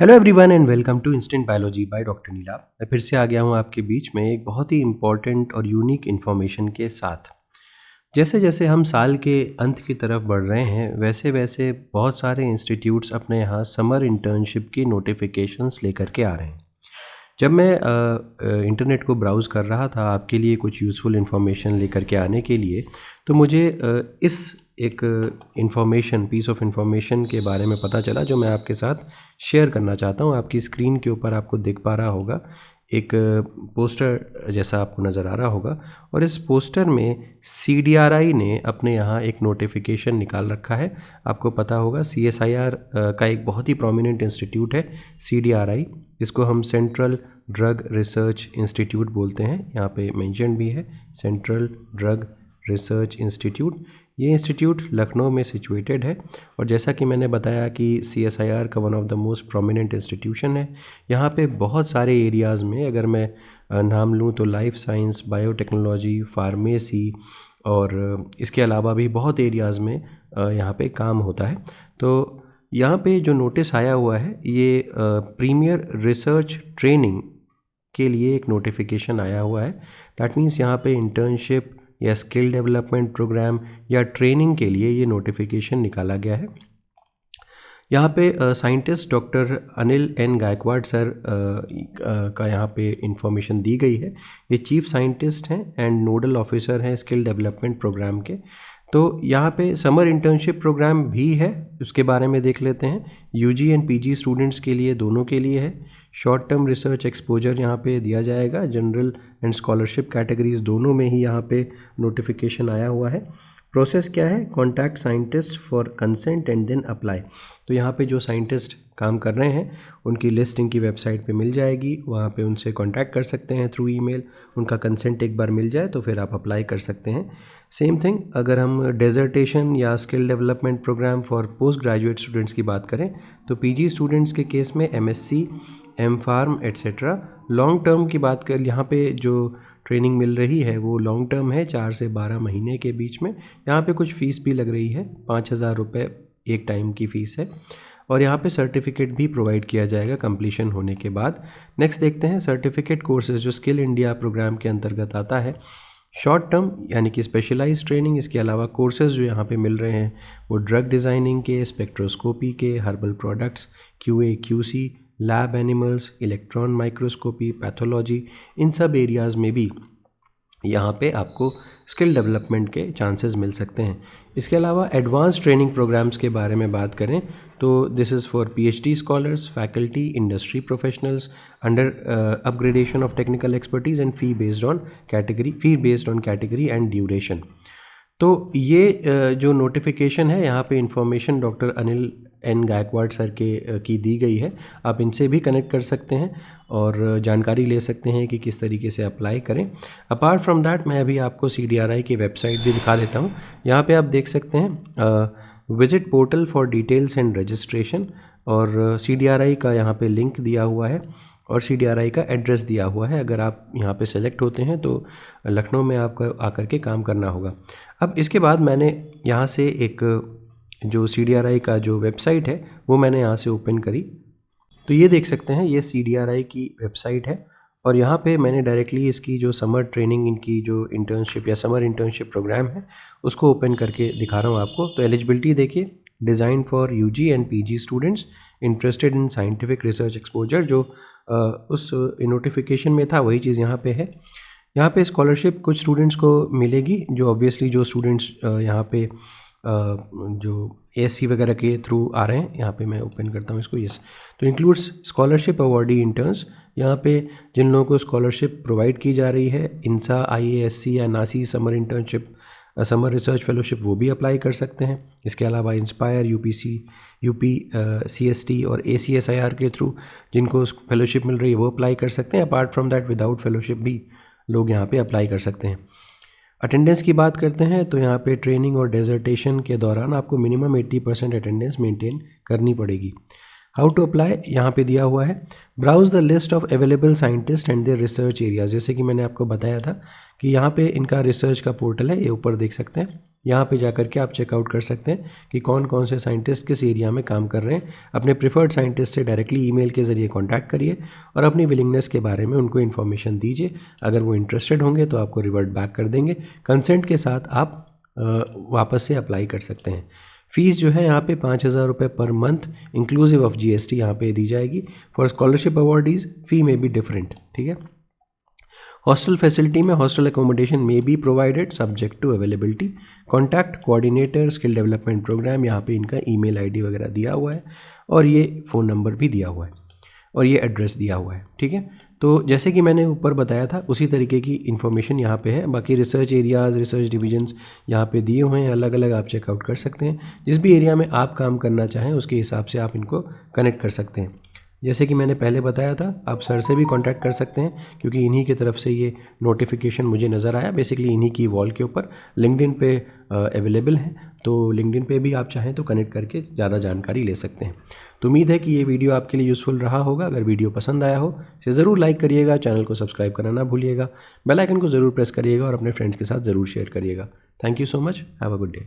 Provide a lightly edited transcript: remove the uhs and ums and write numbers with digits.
Hello everyone and welcome to instant biology by doctor Neela. मैं फिर से आ गया हूँ आपके बीच में एक बहुत ही इम्पॉर्टेंट और यूनिक इन्फॉर्मेशन के साथ। जैसे जैसे हम साल के अंत की तरफ बढ़ रहे हैं वैसे वैसे बहुत सारे इंस्टीट्यूट्स अपने यहाँ समर इंटर्नशिप की नोटिफिकेशंस लेकर के आ रहे हैं। जब मैं इंटरनेट को ब्राउज़ कर रहा था आपके लिए कुछ यूज़फुल इन्फॉर्मेशन लेकर के आने के लिए, तो मुझे इस एक पीस ऑफ इन्फॉर्मेशन के बारे में पता चला जो मैं आपके साथ शेयर करना चाहता हूँ। आपकी स्क्रीन के ऊपर आपको दिख पा रहा होगा एक पोस्टर जैसा आपको नज़र आ रहा होगा, और इस पोस्टर में CDRI ने अपने यहाँ एक नोटिफिकेशन निकाल रखा है। आपको पता होगा CSIR का एक बहुत ही प्रोमिनेंट इंस्टीट्यूट है CDRI। इसको हम सेंट्रल ड्रग रिसर्च इंस्टीट्यूट बोलते हैं। यहाँ पे मेंशन भी है सेंट्रल ड्रग रिसर्च इंस्टीट्यूट। ये इंस्टीट्यूट लखनऊ में सिचुएटेड है, और जैसा कि मैंने बताया कि CSIR का one of the most prominent institution है। यहाँ पे बहुत सारे एरियाज़ में अगर मैं नाम लूँ तो लाइफ साइंस, बायोटेक्नोलॉजी, फार्मेसी और इसके अलावा भी बहुत एरियाज़ में यहाँ पे काम होता है। तो यहाँ पे जो नोटिस आया हुआ है ये प्रीमियर रिसर्च ट्रेनिंग के लिए एक नोटिफिकेशन आया हुआ है। दैट मीन्स यहाँ पे इंटर्नशिप या स्किल डेवलपमेंट प्रोग्राम या ट्रेनिंग के लिए ये नोटिफिकेशन निकाला गया है। यहाँ पे scientist doctor Anil N Gaikwad sir का यहाँ पे इंफॉर्मेशन दी गई है। ये चीफ साइंटिस्ट हैं एंड नोडल ऑफिसर हैं स्किल डेवलपमेंट प्रोग्राम के। तो यहाँ पे समर इंटर्नशिप प्रोग्राम भी है, उसके बारे में देख लेते हैं। UG एंड PG स्टूडेंट्स के लिए, दोनों के लिए है। शॉर्ट टर्म रिसर्च एक्सपोजर यहाँ पे दिया जाएगा। जनरल एंड स्कॉलरशिप कैटेगरीज दोनों में ही यहाँ पे नोटिफिकेशन आया हुआ है। प्रोसेस क्या है? Contact scientist for consent and then apply. तो यहाँ पे जो साइंटिस्ट काम कर रहे हैं उनकी लिस्ट इनकी वेबसाइट पे मिल जाएगी, वहाँ पे उनसे कांटेक्ट कर सकते हैं थ्रू ईमेल। उनका कंसेंट एक बार मिल जाए तो फिर आप अप्लाई कर सकते हैं। सेम थिंग अगर हम डेजर्टेशन या skill development program for post graduate students की बात करें तो PG स्टूडेंट्स के केस में MSc, M.Pharm etcetera. Long term की बात कर, यहाँ पे जो ट्रेनिंग मिल रही है वो लॉन्ग टर्म है, 4 से 12 महीने के बीच में। यहाँ पे कुछ फ़ीस भी लग रही है, 5,000 रुपये एक टाइम की फ़ीस है, और यहाँ पे सर्टिफिकेट भी प्रोवाइड किया जाएगा कंप्लीशन होने के बाद। नेक्स्ट देखते हैं सर्टिफिकेट कोर्सेज जो स्किल इंडिया प्रोग्राम के अंतर्गत आता है। शॉर्ट टर्म यानी कि स्पेशलाइज्ड ट्रेनिंग, इसके अलावा कोर्सेज जो यहाँ पे मिल रहे हैं वो ड्रग डिज़ाइनिंग के, स्पेक्ट्रोस्कोपी के, herbal products, QA QC, lab animals, electron microscopy, pathology, इन सब एरियाज़ में भी यहाँ पे आपको स्किल डेवलपमेंट के चांसेस मिल सकते हैं। इसके अलावा एडवांस ट्रेनिंग प्रोग्राम्स के बारे में बात करें तो this is for PhD scholars, faculty, industry professionals under upgradation of technical expertise and fee based on category and duration. तो ये जो नोटिफिकेशन है यहाँ पे information doctor Anil N Gaikwad sir की दी गई है। आप इनसे भी कनेक्ट कर सकते हैं और जानकारी ले सकते हैं कि किस तरीके से अप्लाई करें। अपार्ट फ्रॉम दैट मैं अभी आपको CDRI की वेबसाइट भी दिखा देता हूँ। यहाँ पे आप देख सकते हैं visit portal for details and registration, और CDRI का यहाँ पे लिंक दिया हुआ है और CDRI का एड्रेस दिया हुआ है। अगर आप यहाँ पे सेलेक्ट होते हैं तो लखनऊ में आपको आकर के काम करना होगा। अब इसके बाद मैंने यहाँ से एक जो CDRI का जो वेबसाइट है वो मैंने यहाँ से ओपन करी, तो ये देख सकते हैं ये CDRI की वेबसाइट है, और यहाँ पे मैंने डायरेक्टली इसकी जो समर ट्रेनिंग, इनकी जो इंटर्नशिप या समर इंटर्नशिप प्रोग्राम है उसको ओपन करके दिखा रहा हूँ आपको। तो एलिजिबिलिटी देखिए, design for UG and PG students interested in scientific research exposure, जो उस नोटिफिकेशन में था वही चीज़ यहाँ पे है। यहाँ पे स्कॉलरशिप कुछ स्टूडेंट्स को मिलेगी, जो ऑब्वियसली जो स्टूडेंट्स यहाँ पे जो ASC वगैरह के थ्रू आ रहे हैं। यहाँ पे मैं ओपन करता हूँ इसको, यस। तो इंक्लूड्स स्कॉलरशिप अवॉर्डी इंटर्न्स, यहाँ पे जिन लोगों को स्कॉलरशिप प्रोवाइड की जा रही है, INSA, IASC या NASI summer internship, summer research fellowship, वो भी अप्लाई कर सकते हैं। इसके अलावा इंस्पायर, UP CST और ACSIR के थ्रू जिनको फेलोशिप मिल रही है वो अप्लाई कर सकते हैं। Apart from that without fellowship भी लोग यहाँ पे अप्लाई कर सकते हैं। अटेंडेंस की बात करते हैं तो यहाँ पे ट्रेनिंग और डेजर्टेशन के दौरान आपको मिनिमम 80% अटेंडेंस मेंटेन करनी पड़ेगी। हाउ टू अप्लाई यहाँ पे दिया हुआ है, browse the list of available scientist and their research areas. जैसे कि मैंने आपको बताया था कि यहाँ पे इनका रिसर्च का पोर्टल है, ये ऊपर देख सकते हैं। यहाँ पे जाकर के आप चेकआउट कर सकते हैं कि कौन कौन से साइंटिस्ट किस एरिया में काम कर रहे हैं। अपने प्रिफर्ड साइंटिस्ट से डायरेक्टली ईमेल के ज़रिए कांटेक्ट करिए और अपनी विलिंगनेस के बारे में उनको इन्फॉर्मेशन दीजिए। अगर वो इंटरेस्टेड होंगे तो आपको रिवर्ट बैक कर देंगे। कंसेंट के साथ आप वापस से अप्लाई कर सकते हैं। फ़ीस जो है यहाँ पे 5,000 रुपये per month inclusive of GST यहाँ पे दी जाएगी। फॉर स्कॉलरशिप अवॉर्डीज़ फ़ी में बी डिफरेंट, ठीक है। हॉस्टल फैसिलिटी में हॉस्टल एकोमोडेशन में be provided subject to availability. Contact coordinator skill development program, यहाँ पे इनका ईमेल ID वगैरह दिया हुआ है और ये फ़ोन नंबर भी दिया हुआ है और ये एड्रेस दिया हुआ है, ठीक है। तो जैसे कि मैंने ऊपर बताया था उसी तरीके की इन्फॉर्मेशन यहाँ पे है। बाकी रिसर्च एरियाज़, रिसर्च डिविजन्स यहाँ पे दिए हुए हैं, अलग अलग आप चेकआउट कर सकते हैं। जिस भी एरिया में आप काम करना चाहें उसके हिसाब से आप इनको कनेक्ट कर सकते हैं। जैसे कि मैंने पहले बताया था, आप सर से भी कांटेक्ट कर सकते हैं क्योंकि इन्हीं की तरफ से ये नोटिफिकेशन मुझे नज़र आया। बेसिकली इन्हीं की वॉल के ऊपर लिंक्डइन पे अवेलेबल है, तो लिंक्डइन पे भी आप चाहें तो कनेक्ट करके ज़्यादा जानकारी ले सकते हैं। तो उम्मीद है कि ये वीडियो आपके लिए यूज़फुल रहा होगा। अगर वीडियो पसंद आया हो इसे ज़रूर लाइक करिएगा, चैनल को सब्सक्राइब करना ना भूलिएगा, बेल आइकन को ज़रूर प्रेस करिएगा और अपने फ्रेंड्स के साथ ज़रूर शेयर करिएगा। Thank you so much, have a good day.